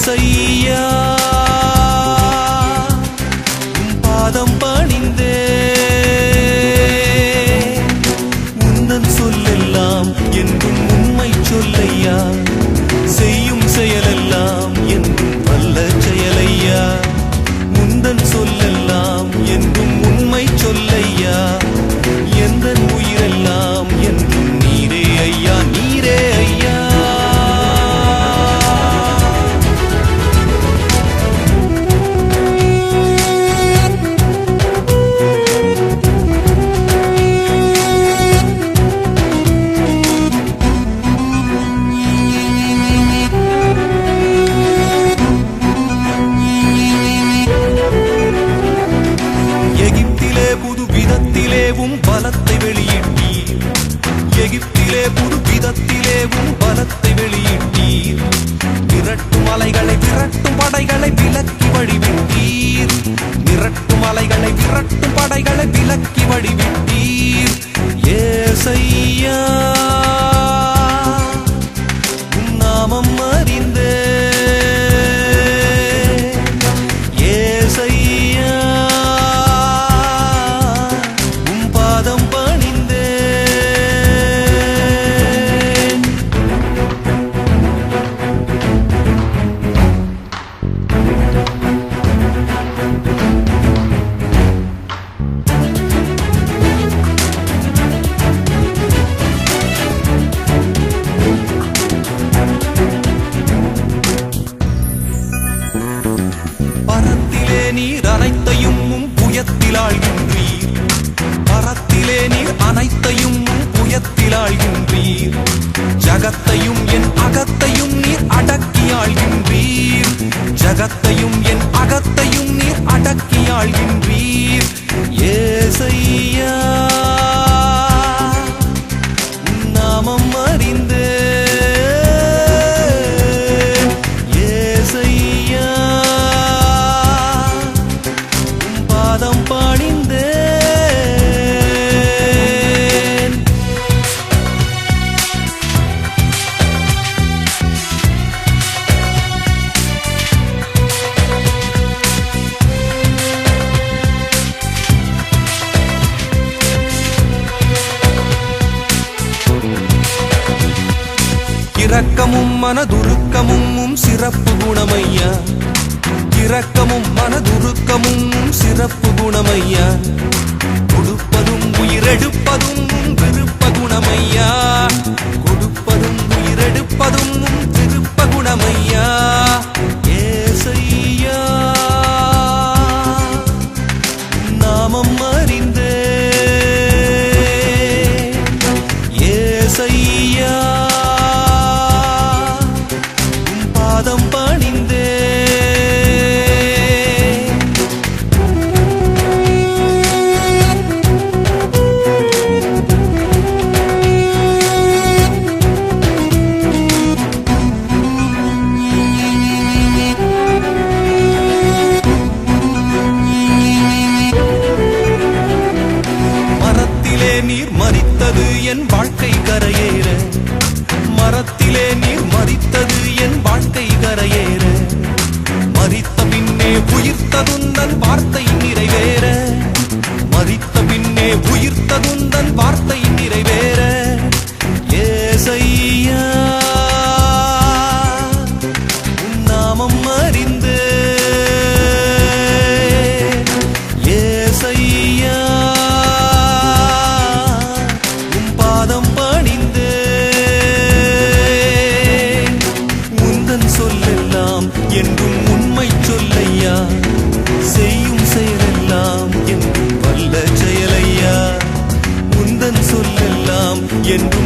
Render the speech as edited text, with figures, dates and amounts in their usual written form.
ஏசையா பாதம் பணிந்தே உந்தன் சொல்லெல்லாம் என்றும் உண்மை சொல்லையா செய்யும் செயலெல்லாம் என்றும் வல்ல செயலையா உந்தன் சொல்லெல்லாம் என்றும் உண்மை சொல்லையா எந்தன் உயிரெல்லாம் என்றும் நீரே ஐயா நீரே ஐயா பலத்தை வெளியிட்டீர் எகிப்திலே புது விதத்திலேவும் பலத்தை வெளியிட்டீர் மிரட்டும் அலைகளை விரட்டும் படைகளை விலக்கி வழிவிட்டீர் மிரட்டும் அலைகளை விரட்டும் படைகளை விலக்கி வழிவிட்டீர் ஏசையா உம் நாமம் அறிந்தே நீர் அனைத்தையும் புயத்தில் ஆழ்கின்றீர் பரத்திலே நீர் அனைத்தையும் புயத்தில் ஆழ்கின்றீர் ஜகத்தையும் என் அகத்தையும் நீர் அடக்கி ஆழ்கின்றீர் ஜகத்தையும் என் அகத்தையும் நீர் அடக்கி ஆழ்கின்றீர் ஏசையா நாமம் அறிந்தே இரக்கமும் மனதுருக்கமும் சிறப்பு குணமையா இரக்கமும் மனதுருக்கமும் சிறப்பு குணமையா கொடுப்பதும் உயிரெடுப்பதும் விருப்ப குணமையா கொடுப்பதும் உயிரெடுப்பதும் விருப்ப குணமையா ஏசையா நாமம் அறிந்தே ஏசையா பாதம் பணிந்தே மரத்திலே நீர் மரித்தது என் வாழ்க்கை கரையேற மரத்திலே நீர் மரித்தது என் வாழ்க்கை கரையேற மரித்த பின்னே உயிர்த்ததுந்தன் வார்த்தை நிறைவேற மரித்த பின்னே உயிர்த்ததுந்தன் வார்த்தை நிறைவேற ஏசையா உம் நாமம் அறிந்தே ஏசையா உம் பாதம் பணிந்தே சொல்லெல்லாம் என்றும் உண்மை சொல்லையா செய்யும் செயலெல்லாம் என்றும் வல்ல செயலையா உந்தன் சொல்லெல்லாம் என்றும்